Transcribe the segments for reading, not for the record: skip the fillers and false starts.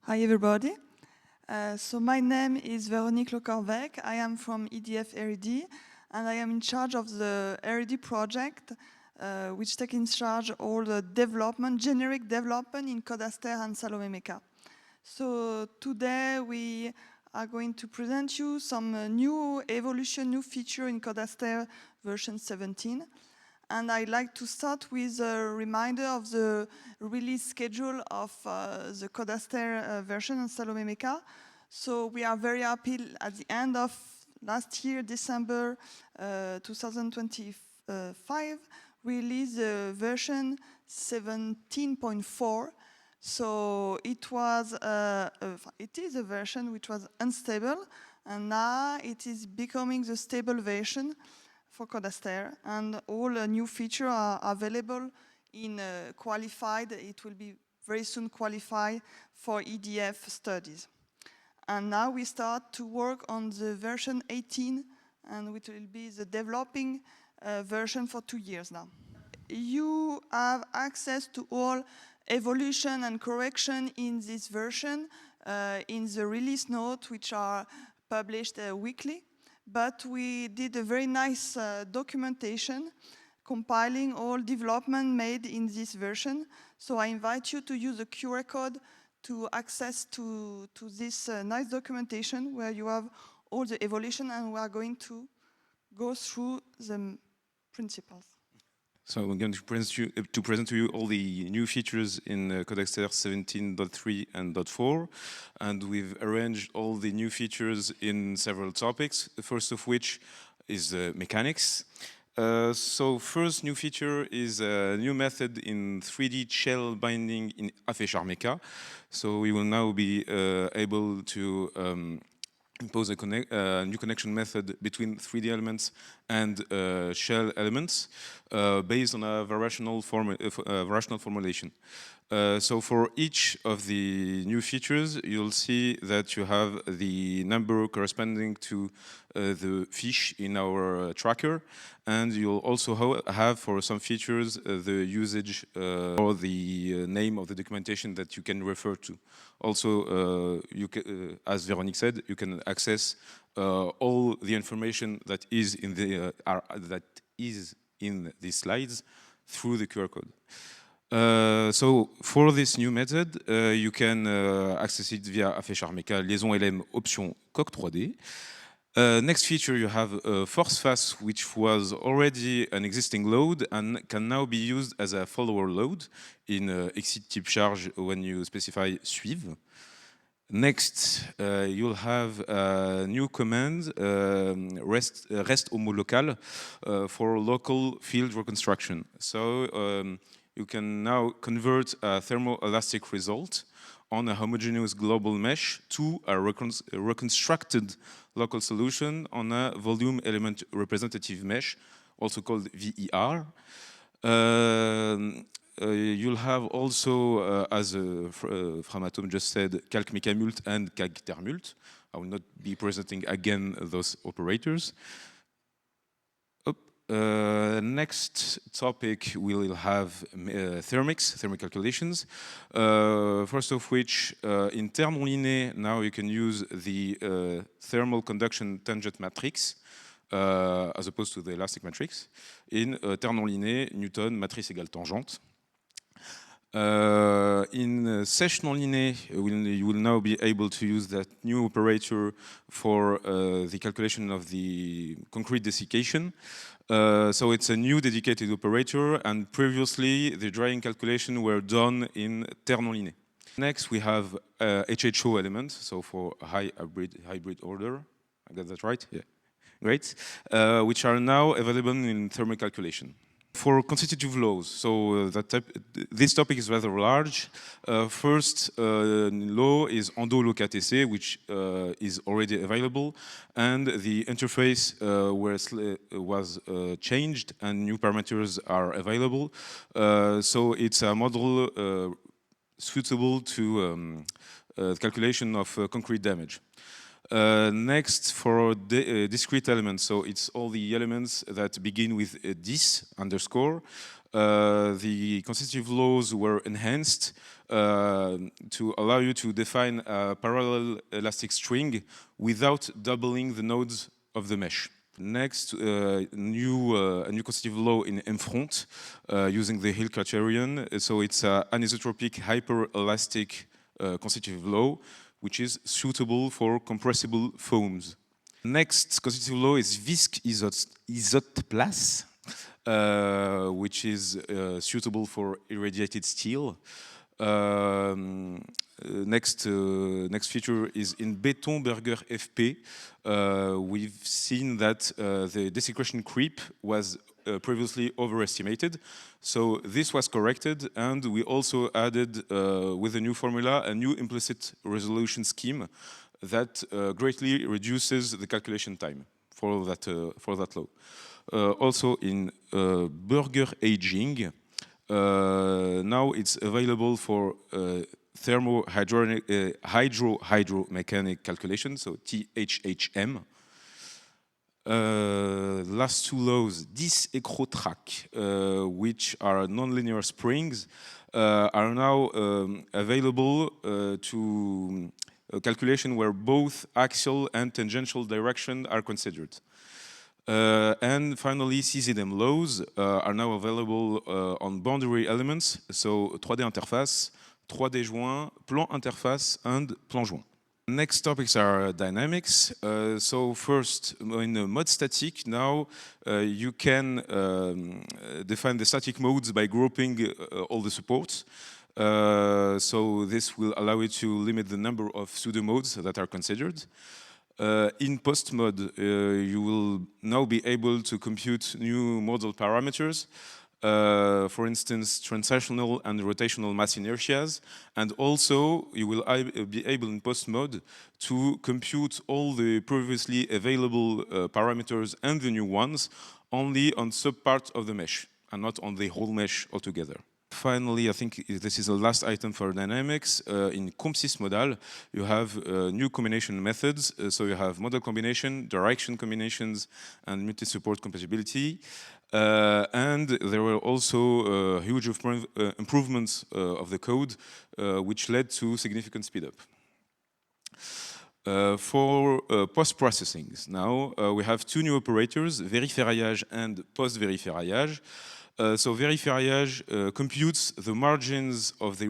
Hi everybody. So my name is Véronique Corvec. I am from EDF R&D and I am in charge of the R&D project which takes in charge all the development, generic development in Codaster and Salome Meca. So today we are going to present you some new evolution, new feature in Codaster version 17. And I'd like to start with a reminder of the release schedule of the Codaster version and Salome Meca. So we are very happy at the end of last year, December 2025, we released the version 17.4. So it was, it is a version which was unstable, and now it is becoming the stable version for Codaster, and all new features are available in qualified. It will be very soon qualified for EDF studies. And now we start to work on the version 18, and it will be the developing version for 2 years now. You have access to all evolution and correction in this version in the release notes, which are published weekly. But we did a very nice documentation compiling all development made in this version. So I invite you to use the QR code to access to this nice documentation where you have all the evolution, and we are going to go through the principles. So I'm going to present to you all the new features in Codaster 17.3 and .4, and we've arranged all the new features in several topics, the first of which is mechanics. So first new feature is a new method in 3D shell binding in v17.3 Meca. So we will now be able to impose a new connection method between 3D elements and shell elements based on a variational formulation. So for each of the new features, you'll see that you have the number corresponding to the fish in our tracker, and you'll also have for some features the usage or the name of the documentation that you can refer to. Also, as Véronique said, you can access all the information that is in these slides through the QR code. So for this new method, you can access it via v17.3 Meca liaison LM option coq 3D. Next feature, you have force fast, which was already an existing load and can now be used as a follower load in exit type charge when you specify suive. Next, you'll have a new command, rest homo-local, for local field reconstruction. So you can now convert a thermoelastic result on a homogeneous global mesh to a reconstructed local solution on a volume element representative mesh, also called VER. You'll have also, as Framatome just said, calc mecamult and calc termult. I will not be presenting again those operators. Next topic, we will have thermic calculations. First of which, in thermal-liné, now you can use the thermal conduction tangent matrix as opposed to the elastic matrix. In thermal-liné, Newton, matrice égale tangente. In sèche non-liné, you will now be able to use that new operator for the calculation of the concrete desiccation. So it's a new dedicated operator, and previously the drying calculation were done in terre non-liné. Next we have HHO elements, so for high hybrid order. I got that right? Yeah. Great. Which are now available in thermal calculation. For constitutive laws, so this topic is rather large. First law is endo-loc-ATC, which is already available, and the interface was changed and new parameters are available. So it's a model suitable to the calculation of concrete damage. Next, for discrete elements, so it's all the elements that begin with a dis underscore. The constitutive laws were enhanced to allow you to define a parallel elastic string without doubling the nodes of the mesh. Next, a new constitutive law in M-front using the Hill criterion. So it's an anisotropic hyperelastic constitutive law, which is suitable for compressible foams. Next constitutive law is Visc isotoplas, which is suitable for irradiated steel. Next feature is in Beton-Berger FP. We've seen that the desecration creep was previously overestimated. So this was corrected, and we also added, with a new formula, a new implicit resolution scheme that greatly reduces the calculation time for that law. Also in Berger aging, now it's available for hydro-hydromechanic calculation, so THHM. Last two laws, dis écrotrac, which are nonlinear springs, are now available to a calculation where both axial and tangential direction are considered. And finally, CZM laws are now available on boundary elements, so 3D interface, 3D joint, plan interface, and plan joint. Next topics are dynamics. So first, in the mode static, now you can define the static modes by grouping all the supports. So this will allow you to limit the number of pseudo modes that are considered. In post mode, you will now be able to compute new modal parameters. For instance, translational and rotational mass inertias, and also you will be able in post mode to compute all the previously available parameters and the new ones only on subparts of the mesh and not on the whole mesh altogether. Finally, I think this is the last item for dynamics. In CompSys modal, you have new combination methods. So you have model combination, direction combinations, and multi-support compatibility. And there were also huge improvements of the code, which led to significant speed-up. For post-processing, now we have two new operators, vériferrayage and post-vériferrayage. So vériferrayage computes the margins of the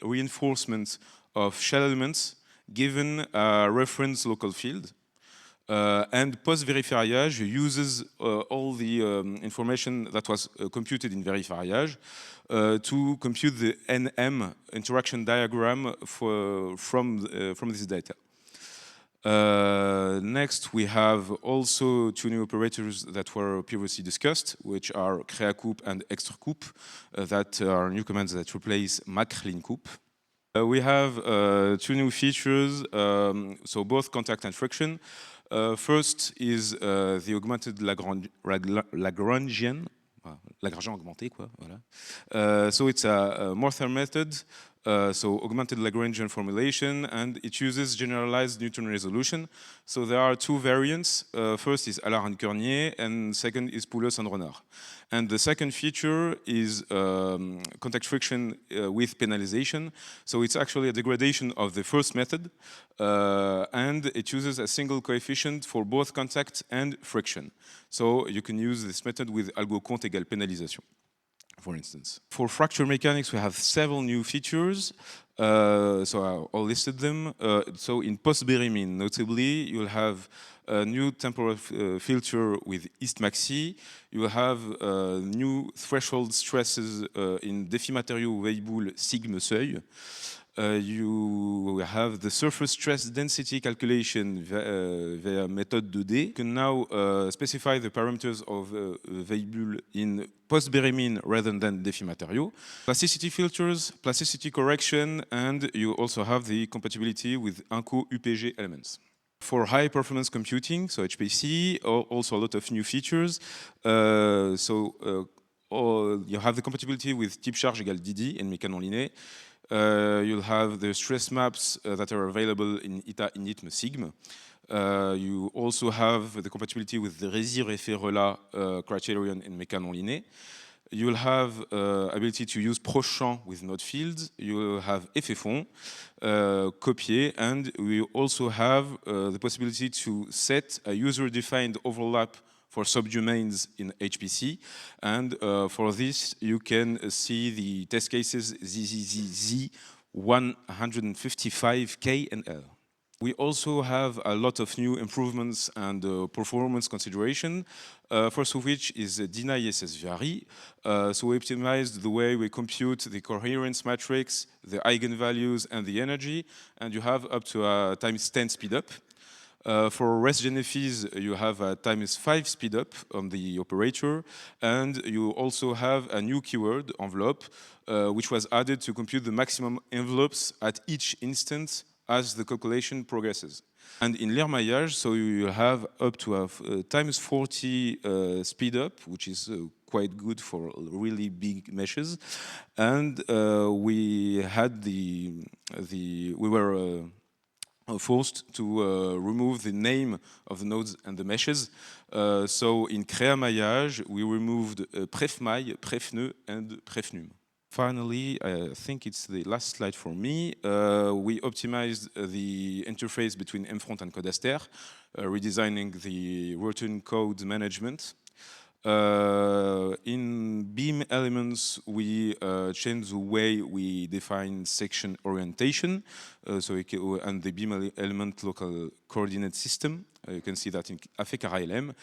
reinforcement of shell elements given a reference local field. And post-vériferrayage uses all the information that was computed in vériferrayage to compute the NM interaction diagram from this data. Next, we have also two new operators that were previously discussed, which are creacoup and extracoup, that are new commands that replace maclincoup. We have two new features, so both contact and friction. First is the augmented Lagrangian augmenté, quoi, voilà. So it's a Morther method. So augmented Lagrangian formulation, and it uses generalized Newton resolution. So there are two variants. First is Allard and Kernier, and second is Poulos and Renard. And the second feature is contact friction with penalization. So it's actually a degradation of the first method, and it uses a single coefficient for both contact and friction. So you can use this method with algo compte égale pénalisation, for instance. For fracture mechanics, we have several new features. So I listed them. So in post-Bérémine, notably, you'll have a new temporal filter with East-Maxi. You will have new threshold stresses in défi matériaux Weibull Sigme Seuil. You have the surface stress density calculation via method 2D. You can now specify the parameters of Weibull in post-Bérémine rather than défi matériaux. Plasticity filters, plasticity correction, and you also have the compatibility with Inco UPG elements. For high performance computing, so HPC, also a lot of new features. You have the compatibility with type charge égale DD and Mécanon Linné. You'll have the stress maps that are available in ITA, INIT, SIGM. You also have the compatibility with the Rési-Réfé-Rela criterion in Mécanon Linné. You'll have ability to use proche-champ with node fields. You'll have effet fond, copier, and we also have the possibility to set a user-defined overlap for subdomains in HPC. And for this, you can see the test cases ZZZ155K and L. We also have a lot of new improvements and performance consideration. First of which is DINA ISS VARI. So we optimized the way we compute the coherence matrix, the eigenvalues, and the energy, and you have up to a ×10 speedup. For rest genefis, you have a ×5 speedup on the operator, and you also have a new keyword, envelope, which was added to compute the maximum envelopes at each instance as the calculation progresses. And in l'ermaillage, so you have up to a ×40 speed up, which is quite good for really big meshes. And we had we were forced to remove the name of the nodes and the meshes. So in créamaillage, we removed prefmaille, prefneu, and prefnum. Finally, I think it's the last slide for me. We optimized the interface between mFront and Codaster, redesigning the routine code management. In Beam elements, we changed the way we define section orientation, and the Beam element local coordinate system. You can see that in AFEC-RLM.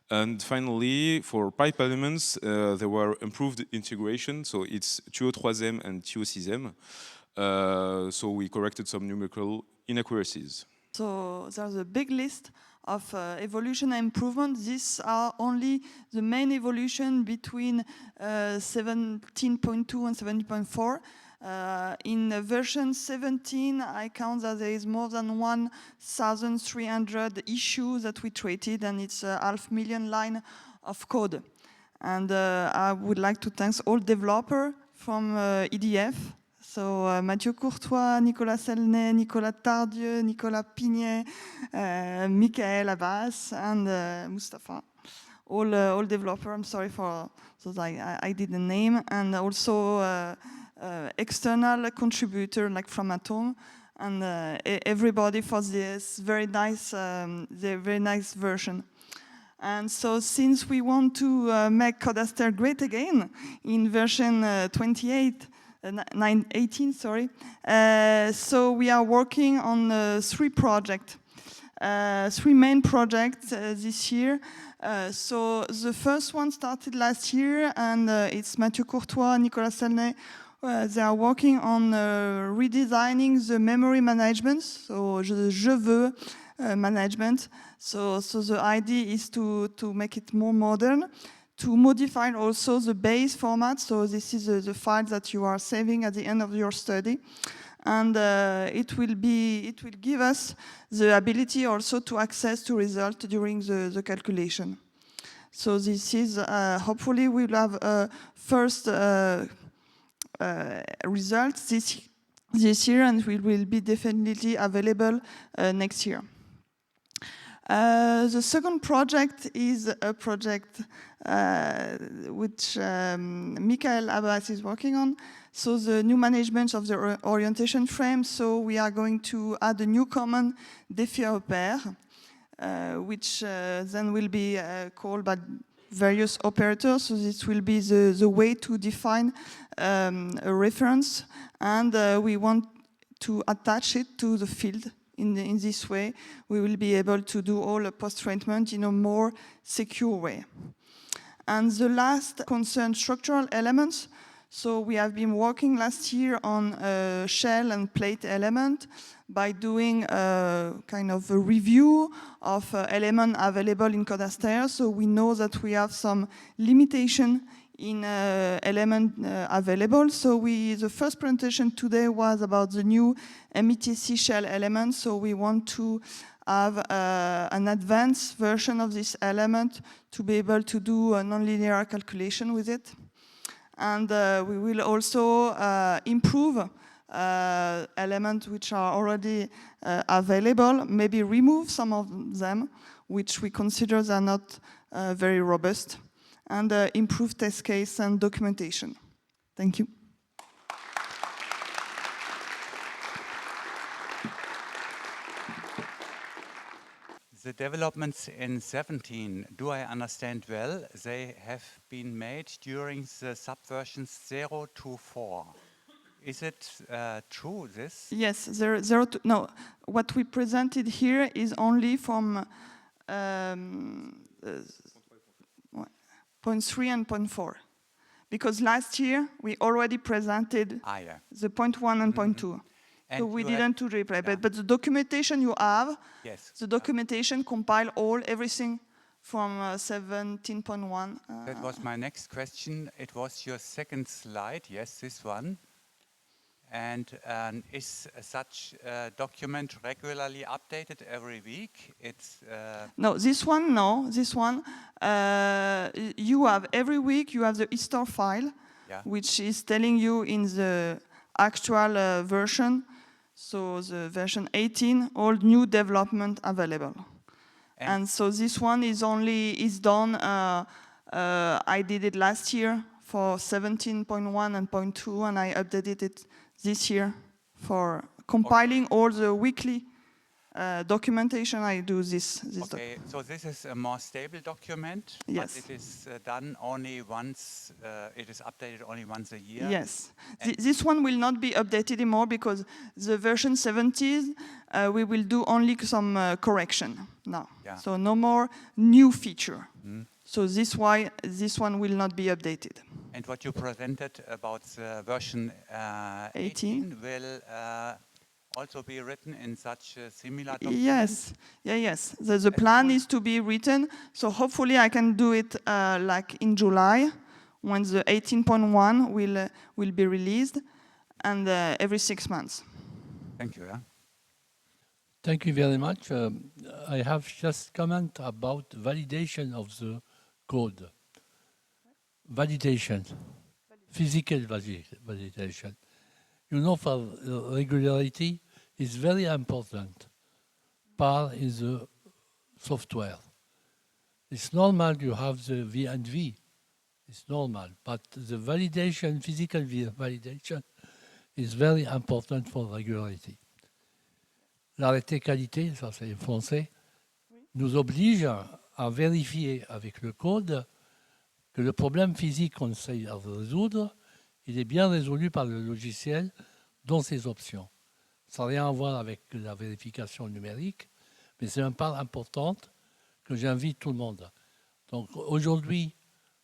And finally, for pipe elements, there were improved integration, so it's TUO3M and TUO6M. So we corrected some numerical inaccuracies. So there's a big list of evolution and improvement. These are only the main evolution between 17.2 and 17.4. In version 17, I count that there is more than 1,300 issues that we treated, and it's 500,000 lines of code. And I would like to thank all developers from EDF. So Mathieu Courtois, Nicolas Selnay, Nicolas Tardieu, Nicolas Pignet, Michael Abbas, and Mustapha. All developers, I'm sorry for those I didn't name, and also external contributor like from Atom, and everybody for this very nice version. And so since we want to make Codaster great again in version 18, sorry. So we are working on 3 projects, 3 main projects this year. So the first one started last year, and it's Mathieu Courtois, Nicolas Selnay. They are working on redesigning the memory management, so the je veux management. So the idea is to make it more modern, to modify also the base format. So this is the file that you are saving at the end of your study. And it will give us the ability also to access to results during the calculation. So this is, hopefully we'll have first results this year, and it will be definitely available next year. The second project is a project which Michael Abbas is working on. So the new management of the orientation frame. So we are going to add a new command défi opère, which then will be called by various operators. So this will be the way to define a reference, and we want to attach it to the field. In this way, we will be able to do all the post-treatment in a more secure way. And the last concerns structural elements. So we have been working last year on shell and plate element by doing a kind of a review of elements available in Codaster. So we know that we have some limitation in element available. So the first presentation today was about the new METC shell element. So we want to have an advanced version of this element to be able to do a nonlinear calculation with it. And we will also improve elements which are already available, maybe remove some of them, which we consider are not very robust, and improve test case and documentation. Thank you. The developments in 17, do I understand well, they have been made during the subversions 0 to 4. Is it true, this? Yes, no, what we presented here is only from point 3 and point 4. Because last year, we already presented the point 1 and point 2. So we didn't do replay, but the documentation you have, the documentation compile everything from 17.1. That was my next question. It was your second slide, yes, this one. And is such a document regularly updated every week? No, this one, no. This one, you have every week, you have the histor file, which is telling you in the actual version, so the version 18, all new development available. And so this one is done, I did it last year for 17.1 and point 2, and I updated it this year for compiling all the weekly documentation. I do this. Okay, so this is a more stable document, yes. But it is done only once, it is updated only once a year? Yes. This one will not be updated anymore because the version 17, we will do only some correction now. Yeah. So no more new feature. So this one will not be updated. And what you presented about the version 18 will also be written in such a similar document? Yes, yes. The plan is to be written, so hopefully I can do it like in July, when the 18.1 will be released, and every 6 months. Thank you. Thank you very much. I have just comment about validation of the code. Validation, physical validation. You know, for regularity, it's very important part in the software. It's normal you have the V&V, it's normal, but the validation, physical validation, is very important for regularity. L'arrêté qualité, ça c'est français, nous oblige à vérifier avec le code que le problème physique qu'on essaye de résoudre, il est bien résolu par le logiciel dans ses options. Ça n'a rien à voir avec la vérification numérique, mais c'est une part importante que j'invite tout le monde. Donc aujourd'hui,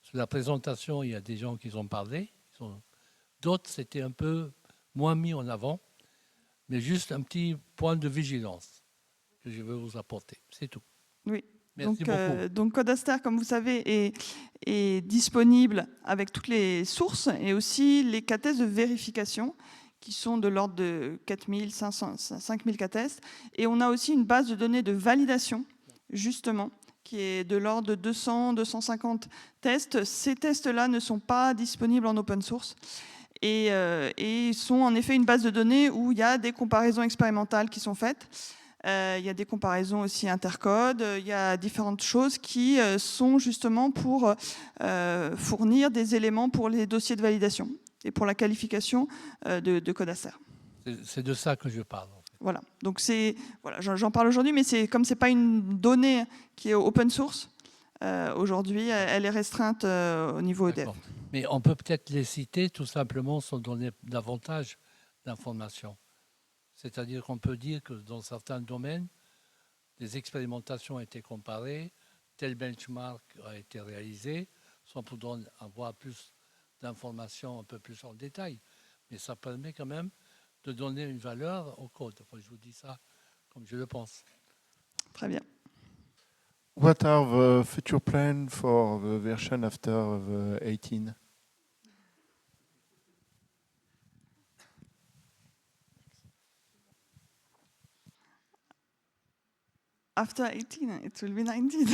sur la présentation, il y a des gens qui ont parlé, d'autres c'était un peu moins mis en avant, mais juste un petit point de vigilance que je veux vous apporter, c'est tout. Oui. Merci beaucoup. Donc Codaster, comme vous savez, est disponible avec toutes les sources et aussi les cas-tests de vérification qui sont de l'ordre de 4500, 5000 cas-tests. Et on a aussi une base de données de validation, justement, qui est de l'ordre de 200, 250 tests. Ces tests-là ne sont pas disponibles en open source et sont en effet une base de données où il y a des comparaisons expérimentales qui sont faites. Il y a des comparaisons aussi intercodes, il y a différentes choses qui sont justement pour fournir des éléments pour les dossiers de validation et pour la qualification de Codaster. C'est de ça que je parle. En fait. Voilà, donc voilà, j'en parle aujourd'hui, mais comme ce n'est pas une donnée qui est open source, aujourd'hui, elle est restreinte au niveau EDF. Mais on peut peut-être les citer tout simplement sans donner davantage d'informations. C'est-à-dire qu'on peut dire que dans certains domaines, des expérimentations ont été comparées, tel benchmark a été réalisé, sans pouvoir avoir plus d'informations un peu plus en détail. Mais ça permet quand même de donner une valeur au code. Enfin, je vous dis ça comme je le pense. Très bien. What are the future plans for the version after the 18? After 18, it will be 19.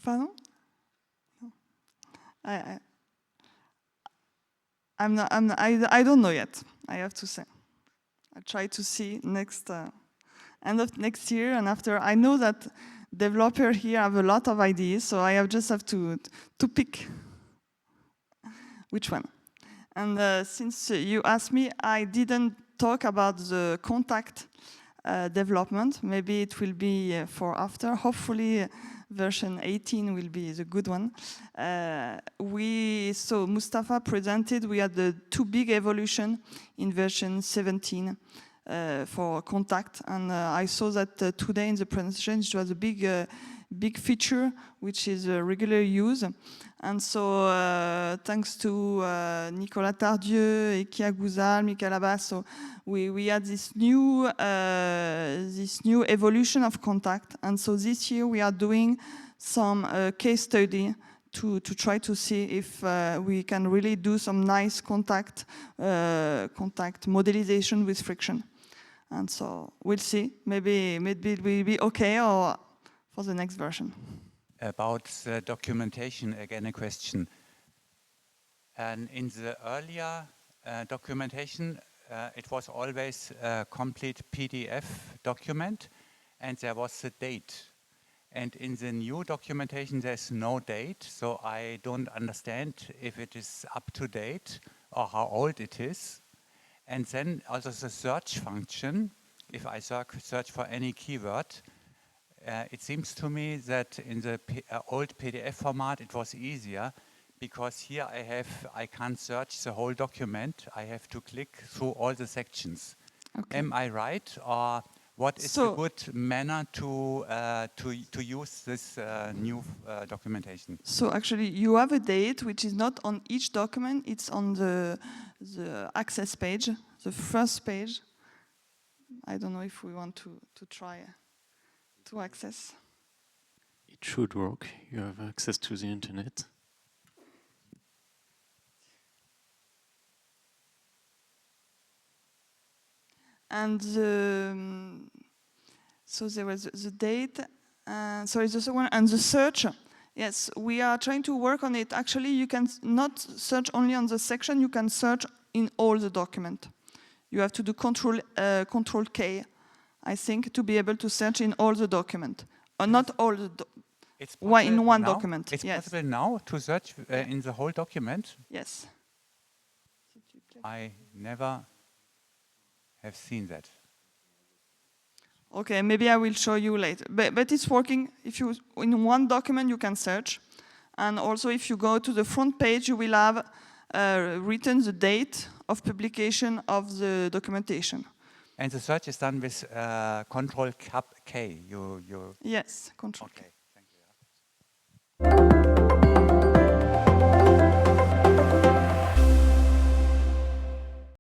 Pardon? No. I don't know yet, I have to say. I try to see next end of next year, and after I know that developers here have a lot of ideas, so I just have to pick which one. And since you asked me, I didn't talk about the contact development. Maybe it will be for after. Hopefully, version 18 will be the good one. So Mustapha presented, we had the two big evolution in version 17 for contact, and I saw that today in the presentation it was a big feature which is regular use. And so thanks to Nicolas Tardieu, Eki Agouzal, Michael Abbas, so we had this new evolution of contact. And so this year we are doing some case study to try to see if we can really do some nice contact modelization with friction. And so we'll see. Maybe it will be okay or for the next version. About the documentation, again a question. And in the earlier documentation, it was always a complete PDF document, and there was the date. And in the new documentation, there's no date, so I don't understand if it is up to date or how old it is. And then also the search function, if I search for any keyword, it seems to me that in the old PDF format it was easier, because here I can't search the whole document. I have to click through all the sections. Okay. Am I right, or what is a good manner to use this new documentation? So actually, you have a date which is not on each document. It's on the access page, the first page. I don't know if we want to try to access. It should work. You have access to the internet. And so there was the date, sorry, the second one, and the search. Yes, we are trying to work on it. Actually, you can not search only on the section, you can search in all the document. You have to do Control K, I think, to be able to search in all the document. Or not all the in one document. It's possible now to search in the whole document? Yes. I never have seen that. Okay, maybe I will show you later. But it's working. If you in one document you can search, and also if you go to the front page, you will have written the date of publication of the documentation. And the search is done with Control K. Yes, Control K. Okay.